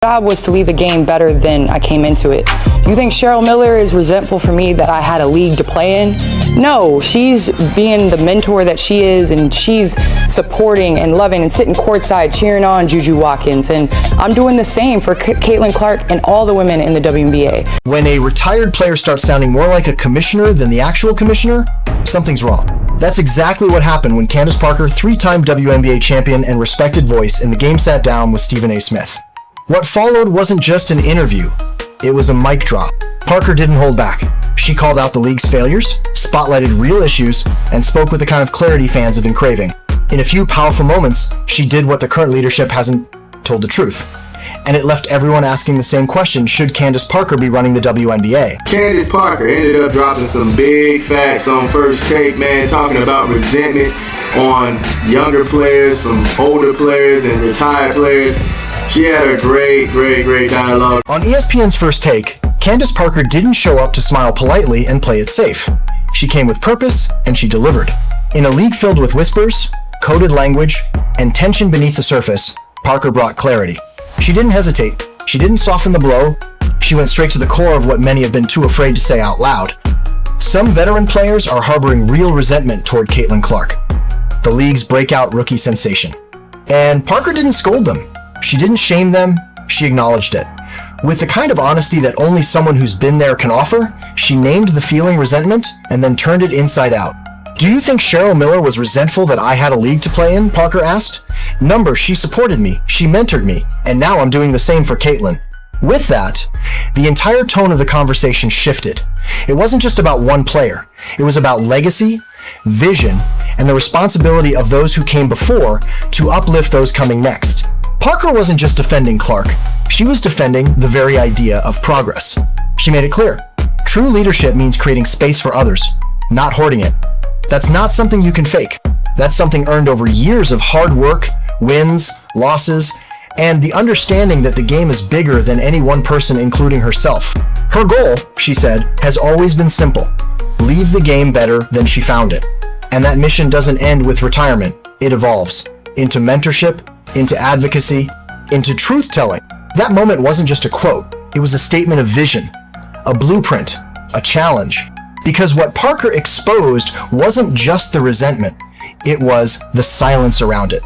job was to leave the game better than I came into it. You think Cheryl Miller is resentful for me that I had a league to play in? No, she's being the mentor that she is, and she's supporting and loving and sitting courtside cheering on Juju Watkins. And I'm doing the same for CIATLIN Clark and all the women in the WNBA. When a retired player starts sounding more like a commissioner than the actual commissioner, something's wrong. That's exactly what happened when Candace Parker, three-time WNBA champion and respected voice in the game, sat down with Stephen A. Smith. What followed wasn't just an interview, it was a mic drop. Parker didn't hold back. She called out the league's failures, spotlighted real issues, and spoke with the kind of clarity fans have been craving. In a few powerful moments, she did what the current leadership hasn't told the truth. And it left everyone asking the same question: should Candace Parker be running the WNBA? Candace Parker ended up dropping some big facts on First Take, man, talking about resentment on younger players from older players and retired players. She had a great dialogue. On ESPN's First Take, Candace Parker didn't show up to smile politely and play it safe. She came with purpose, and she delivered. In a league filled with whispers, coded language, and tension beneath the surface, Parker brought clarity. She didn't hesitate. She didn't soften the blow. She went straight to the core of what many have been too afraid to say out loud. Some veteran players are harboring real resentment toward CIATLIN Clark, the league's breakout rookie sensation. And Parker didn't scold them. She didn't shame them, she acknowledged it. With the kind of honesty that only someone who's been there can offer, she named the feeling resentment and then turned it inside out. Do you think Cheryl Miller was resentful that I had a league to play in? Parker asked. Number, she supported me, she mentored me, and now I'm doing the same for CIATLIN. With that, the entire tone of the conversation shifted. It wasn't just about one player. It was about legacy, vision, and the responsibility of those who came before to uplift those coming next. Parker wasn't just defending Clark, she was defending the very idea of progress. She made it clear, true leadership means creating space for others, not hoarding it. That's not something you can fake. That's something earned over years of hard work, wins, losses, and the understanding that the game is bigger than any one person, including herself. Her goal, she said, has always been simple: leave the game better than she found it. And that mission doesn't end with retirement, it evolves into mentorship, into advocacy, into truth-telling. That moment wasn't just a quote, it was a statement of vision, a blueprint, a challenge. Because what Parker exposed wasn't just the resentment, it was the silence around it.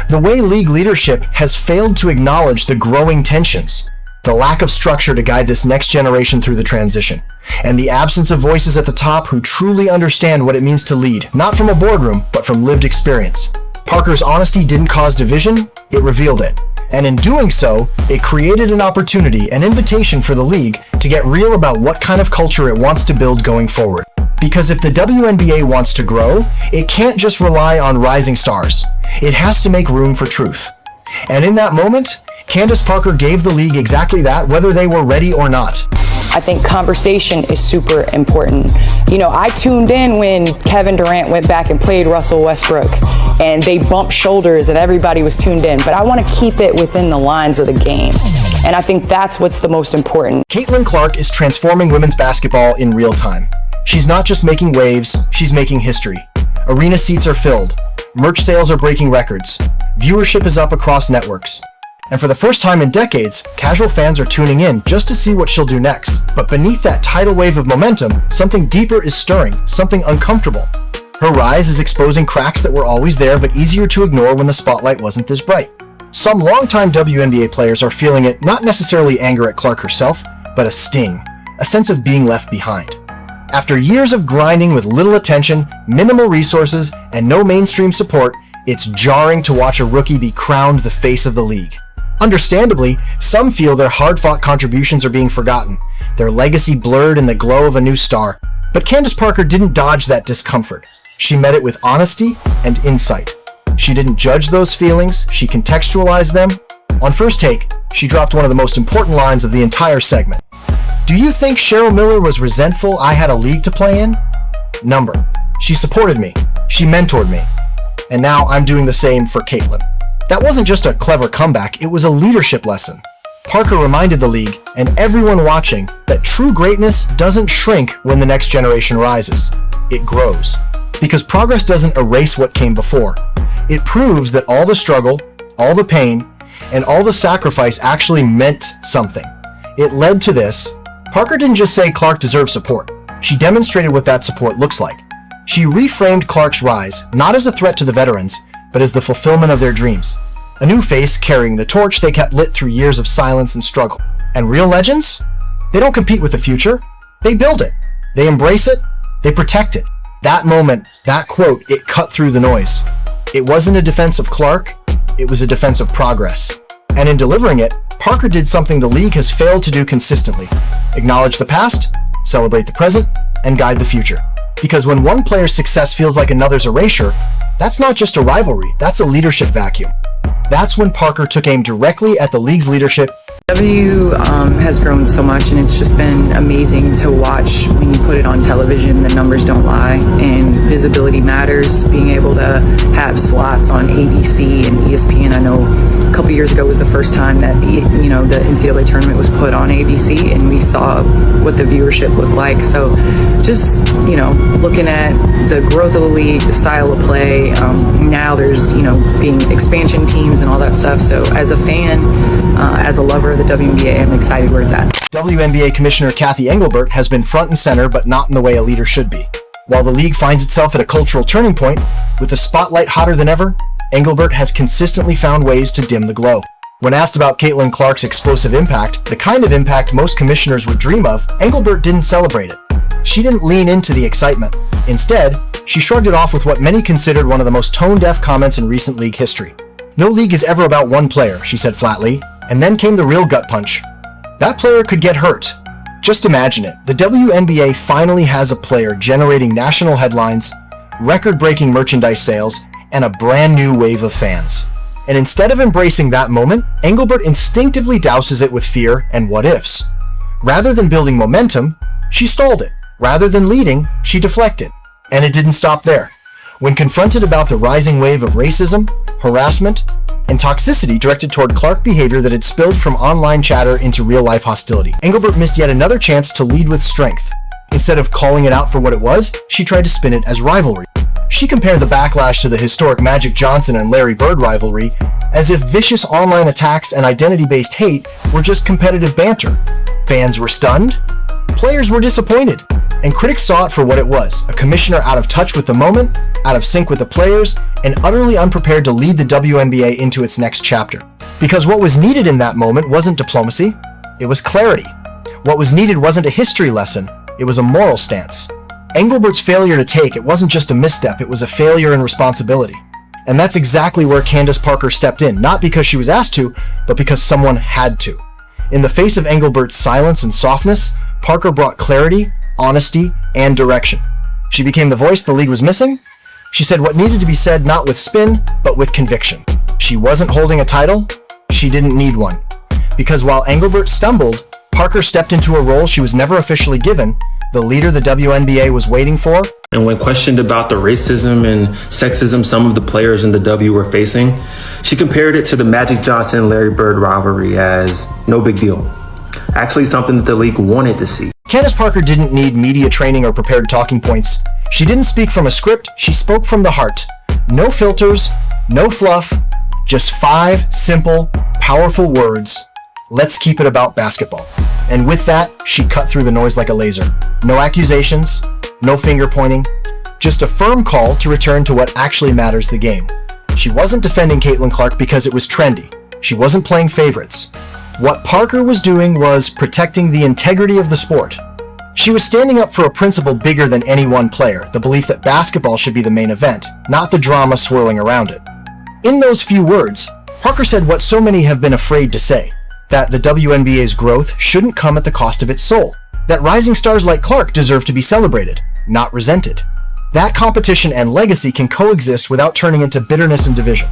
The way league leadership has failed to acknowledge the growing tensions, the lack of structure to guide this next generation through the transition, and the absence of voices at the top who truly understand what it means to lead, not from a boardroom, but from lived experience. Parker's honesty didn't cause division, it revealed it. And in doing so, it created an opportunity, an invitation for the league to get real about what kind of culture it wants to build going forward. Because if the WNBA wants to grow, it can't just rely on rising stars. It has to make room for truth. And in that moment, Candace Parker gave the league exactly that, whether they were ready or not. I think conversation is super important. You know, I tuned in when Kevin Durant went back and played Russell Westbrook, and they bumped shoulders and everybody was tuned in. But I want to keep it within the lines of the game. And I think that's what's the most important. CIATLIN Clark is transforming women's basketball in real time. She's not just making waves, she's making history. Arena seats are filled. Merch sales are breaking records. Viewership is up across networks. And for the first time in decades, casual fans are tuning in just to see what she'll do next. But beneath that tidal wave of momentum, something deeper is stirring, something uncomfortable. Her rise is exposing cracks that were always there but easier to ignore when the spotlight wasn't this bright. Some longtime WNBA players are feeling it, not necessarily anger at Clark herself, but a sting, a sense of being left behind. After years of grinding with little attention, minimal resources, and no mainstream support, it's jarring to watch a rookie be crowned the face of the league. Understandably, some feel their hard-fought contributions are being forgotten, their legacy blurred in the glow of a new star. But Candace Parker didn't dodge that discomfort. She met it with honesty and insight. She didn't judge those feelings, she contextualized them. On First Take, she dropped one of the most important lines of the entire segment. Do you think Cheryl Miller was resentful I had a league to play in? Number, she supported me, she mentored me, and now I'm doing the same for CIATLIN. That wasn't just a clever comeback, it was a leadership lesson. Parker reminded the league, and everyone watching, that true greatness doesn't shrink when the next generation rises. It grows. Because progress doesn't erase what came before. It proves that all the struggle, all the pain, and all the sacrifice actually meant something. It led to this. Parker didn't just say Clark deserves support. She demonstrated what that support looks like. She reframed Clark's rise, not as a threat to the veterans, but as the fulfillment of their dreams. A new face carrying the torch they kept lit through years of silence and struggle. And real legends? They don't compete with the future. They build it. They embrace it. They protect it. That moment, that quote, it cut through the noise. It wasn't a defense of Clark. It was a defense of progress. And in delivering it, Parker did something the league has failed to do consistently. Acknowledge the past, celebrate the present, and guide the future. Because when one player's success feels like another's erasure, that's not just a rivalry, that's a leadership vacuum. That's when Parker took aim directly at the league's leadership. W has grown so much, and it's just been amazing to watch. When you put it on television, the numbers don't lie, and visibility matters. Being able to have slots on ABC and ESPN. I know a couple years ago was the first time that the NCAA tournament was put on ABC, and we saw what the viewership looked like. So just looking at the growth of the league, the style of play, now there's being expansion teams and all that stuff. So as a fan, as a lover of the WNBA, I'm excited where it's at. WNBA Commissioner Cathy Engelbert has been front and center, but not in the way a leader should be. While the league finds itself at a cultural turning point, with the spotlight hotter than ever, Engelbert has consistently found ways to dim the glow. When asked about Caitlin Clark's explosive impact, the kind of impact most commissioners would dream of, Engelbert didn't celebrate it. She didn't lean into the excitement. Instead, she shrugged it off with what many considered one of the most tone-deaf comments in recent league history. "No league is ever about one player," she said flatly, and then came the real gut punch. That player could get hurt. Just imagine it. The WNBA finally has a player generating national headlines, record-breaking merchandise sales, and a brand new wave of fans. And instead of embracing that moment, Engelbert instinctively douses it with fear and what-ifs. Rather than building momentum, she stalled it. Rather than leading, she deflected. And it didn't stop there. When confronted about the rising wave of racism, harassment, and toxicity directed toward Clark behavior that had spilled from online chatter into real-life hostility, Engelbert missed yet another chance to lead with strength. Instead of calling it out for what it was, she tried to spin it as rivalry. She compared the backlash to the historic Magic Johnson and Larry Bird rivalry as if vicious online attacks and identity-based hate were just competitive banter. Fans were stunned, players were disappointed, and critics saw it for what it was, a commissioner out of touch with the moment, out of sync with the players, and utterly unprepared to lead the WNBA into its next chapter. Because what was needed in that moment wasn't diplomacy, it was clarity. What was needed wasn't a history lesson, it was a moral stance. Engelbert's failure to take it wasn't just a misstep, it was a failure in responsibility. And that's exactly where Candace Parker stepped in, not because she was asked to, but because someone had to. In the face of Engelbert's silence and softness, Parker brought clarity, honesty, and direction. She became the voice the league was missing. She said what needed to be said not with spin, but with conviction. She wasn't holding a title. She didn't need one. Because while Engelbert stumbled, Parker stepped into a role she was never officially given, the leader the WNBA was waiting for. And when questioned about the racism and sexism some of the players in the W were facing, she compared it to the Magic Johnson and Larry Bird rivalry as no big deal. Actually something that the league wanted to see. Candace Parker didn't need media training or prepared talking points. She didn't speak from a script, she spoke from the heart. No filters, no fluff, just 5 simple, powerful words. Let's keep it about basketball. And with that, she cut through the noise like a laser. No accusations, no finger pointing, just a firm call to return to what actually matters, the game. She wasn't defending Caitlin Clark because it was trendy. She wasn't playing favorites. What Parker was doing was protecting the integrity of the sport. She was standing up for a principle bigger than any one player, the belief that basketball should be the main event, not the drama swirling around it. In those few words, Parker said what so many have been afraid to say, that the WNBA's growth shouldn't come at the cost of its soul, that rising stars like Clark deserve to be celebrated, not resented. That competition and legacy can coexist without turning into bitterness and division.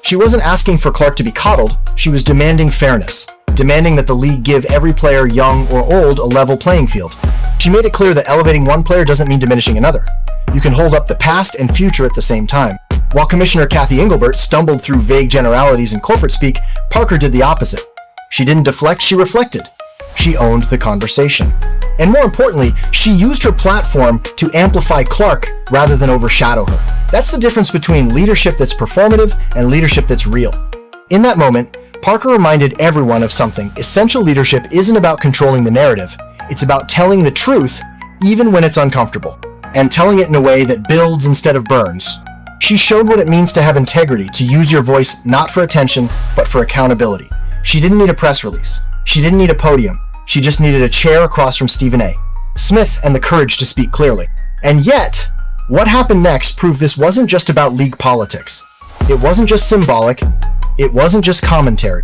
She wasn't asking for Clark to be coddled, she was demanding fairness, demanding that the league give every player, young or old, a level playing field. She made it clear that elevating one player doesn't mean diminishing another. You can hold up the past and future at the same time. While Commissioner Cathy Engelbert stumbled through vague generalities and corporate speak, Parker did the opposite. She didn't deflect, she reflected. She owned the conversation. And more importantly, she used her platform to amplify Clark rather than overshadow her. That's the difference between leadership that's performative and leadership that's real. In that moment, Parker reminded everyone of something. Essential leadership isn't about controlling the narrative. It's about telling the truth, even when it's uncomfortable, and telling it in a way that builds instead of burns. She showed what it means to have integrity, to use your voice not for attention, but for accountability. She didn't need a press release. She didn't need a podium. She just needed a chair across from Stephen A. Smith and the courage to speak clearly. And yet, what happened next proved this wasn't just about league politics. It wasn't just symbolic. It wasn't just commentary.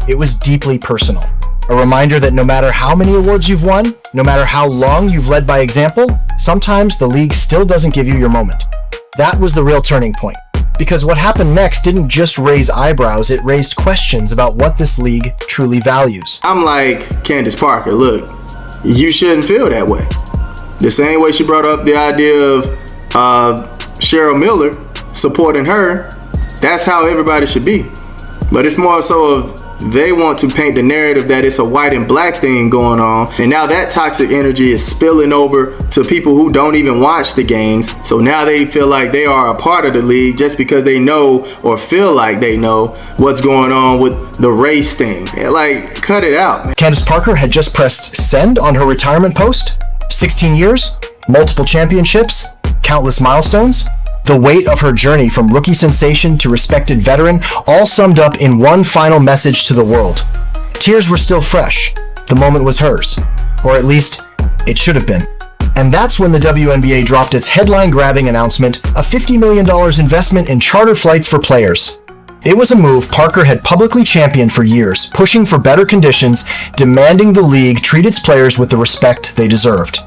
It was deeply personal. A reminder that no matter how many awards you've won, no matter how long you've led by example, sometimes the league still doesn't give you your moment. That was the real turning point. Because what happened next didn't just raise eyebrows, it raised questions about what this league truly values. I'm like, Candace Parker, look, you shouldn't feel that way. The same way she brought up the idea of Cheryl Miller supporting her, that's how everybody should be. But it's more so of they want to paint the narrative that it's a white and black thing going on, and now that toxic energy is spilling over to people who don't even watch the games. So now they feel like they are a part of the league just because they know or feel like they know what's going on with the race thing. Like, cut it out, man. Candace Parker had just pressed send on her retirement post. 16 years, multiple championships, countless milestones. The weight of her journey from rookie sensation to respected veteran, all summed up in one final message to the world. Tears were still fresh. The moment was hers. Or at least, it should have been. And that's when the WNBA dropped its headline-grabbing announcement, a $50 million investment in charter flights for players. It was a move Parker had publicly championed for years, pushing for better conditions, demanding the league treat its players with the respect they deserved.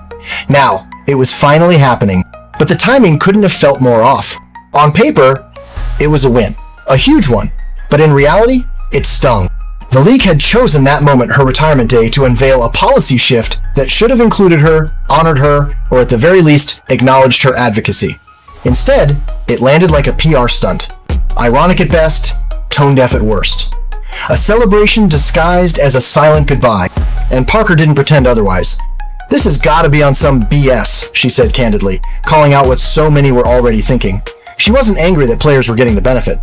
Now, it was finally happening. But the timing couldn't have felt more off. On paper, it was a win. A huge one. But in reality, it stung. The league had chosen that moment, her retirement day, to unveil a policy shift that should have included her, honored her, or at the very least, acknowledged her advocacy. Instead, it landed like a PR stunt. Ironic at best, tone-deaf at worst. A celebration disguised as a silent goodbye. And Parker didn't pretend otherwise. "This has got to be on some BS," she said candidly, calling out what so many were already thinking. She wasn't angry that players were getting the benefit.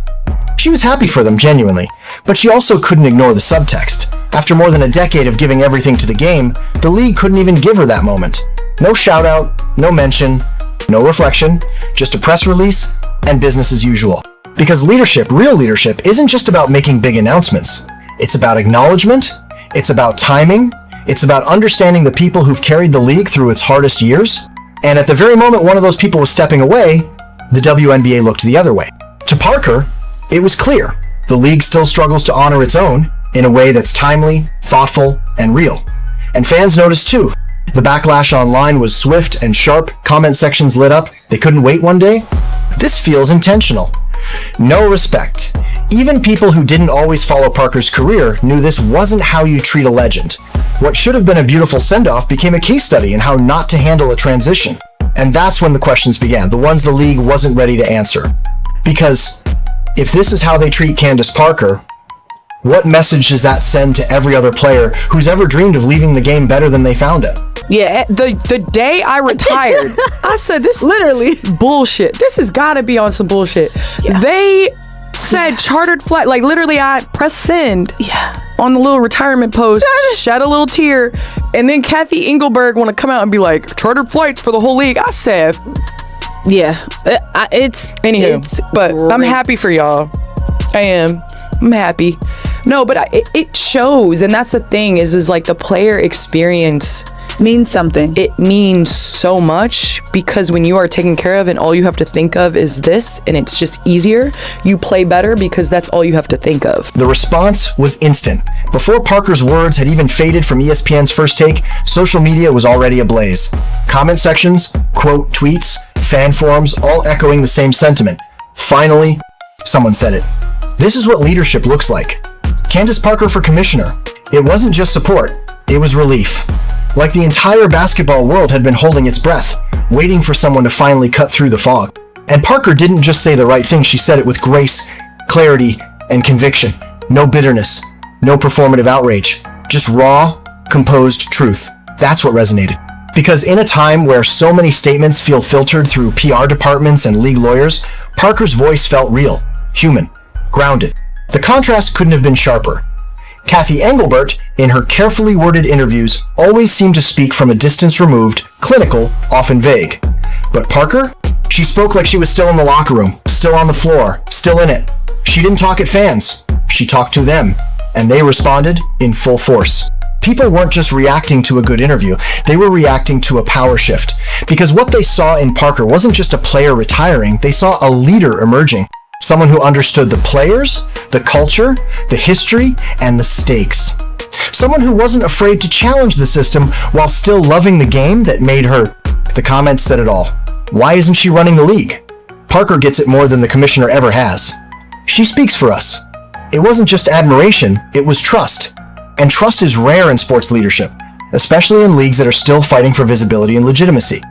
She was happy for them, genuinely, but she also couldn't ignore the subtext. After more than a decade of giving everything to the game, the league couldn't even give her that moment. No shout-out, no mention, no reflection, just a press release and business as usual. Because leadership, real leadership, isn't just about making big announcements. It's about acknowledgement, it's about timing, it's about understanding the people who've carried the league through its hardest years. And at the very moment one of those people was stepping away, the WNBA looked the other way. To Parker, it was clear. The league still struggles to honor its own in a way that's timely, thoughtful, and real. And fans noticed too. The backlash online was swift and sharp. Comment sections lit up. They couldn't wait one day. This feels intentional. No respect. Even people who didn't always follow Parker's career knew this wasn't how you treat a legend. What should have been a beautiful send-off became a case study in how not to handle a transition. And that's when the questions began, the ones the league wasn't ready to answer. Because if this is how they treat Candace Parker, what message does that send to every other player who's ever dreamed of leaving the game better than they found it? Yeah, the day I retired, I said, this literally bullshit. This has got to be on some bullshit. Yeah. They said chartered flight, like literally I pressed send on the little retirement post, shed a little tear, and then Kathy Engelberg want to come out and be like, chartered flights for the whole league. I said, but I'm happy for y'all. I'm happy. No, but it shows, and that's the thing is like the player experience means something. It means so much because when you are taken care of and all you have to think of is this, and it's just easier, you play better because that's all you have to think of. The response was instant. Before Parker's words had even faded from ESPN's First Take, social media was already ablaze. Comment sections, quote tweets, fan forums, all echoing the same sentiment. Finally, someone said it. This is what leadership looks like. Candace Parker for commissioner. It wasn't just support, it was relief. Like the entire basketball world had been holding its breath, waiting for someone to finally cut through the fog. And Parker didn't just say the right thing, she said it with grace, clarity, and conviction. No bitterness, no performative outrage, just raw, composed truth. That's what resonated. Because in a time where so many statements feel filtered through PR departments and league lawyers, Parker's voice felt real, human, grounded. The contrast couldn't have been sharper. Kathy Engelbert, in her carefully worded interviews, always seemed to speak from a distance removed, clinical, often vague. But Parker? She spoke like she was still in the locker room, still on the floor, still in it. She didn't talk at fans. She talked to them, and they responded in full force. People weren't just reacting to a good interview, they were reacting to a power shift. Because what they saw in Parker wasn't just a player retiring, they saw a leader emerging. Someone who understood the players, the culture, the history, and the stakes. Someone who wasn't afraid to challenge the system while still loving the game that made her. The comments said it all. Why isn't she running the league? Parker gets it more than the commissioner ever has. She speaks for us. It wasn't just admiration, it was trust. And trust is rare in sports leadership, especially in leagues that are still fighting for visibility and legitimacy.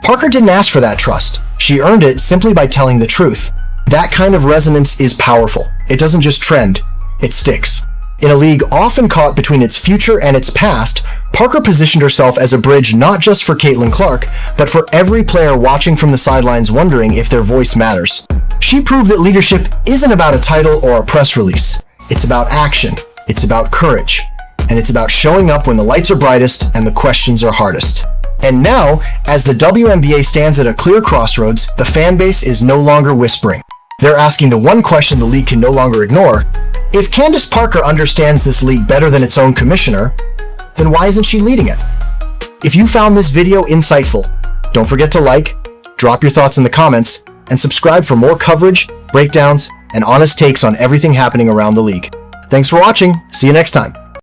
Parker didn't ask for that trust. She earned it simply by telling the truth. That kind of resonance is powerful. It doesn't just trend, it sticks. In a league often caught between its future and its past, Parker positioned herself as a bridge not just for Caitlin Clark, but for every player watching from the sidelines wondering if their voice matters. She proved that leadership isn't about a title or a press release. It's about action, it's about courage, and it's about showing up when the lights are brightest and the questions are hardest. And now, as the WNBA stands at a clear crossroads, the fan base is no longer whispering. They're asking the one question the league can no longer ignore. If Candace Parker understands this league better than its own commissioner, then why isn't she leading it? If you found this video insightful, don't forget to like, drop your thoughts in the comments, and subscribe for more coverage, breakdowns, and honest takes on everything happening around the league. Thanks for watching. See you next time.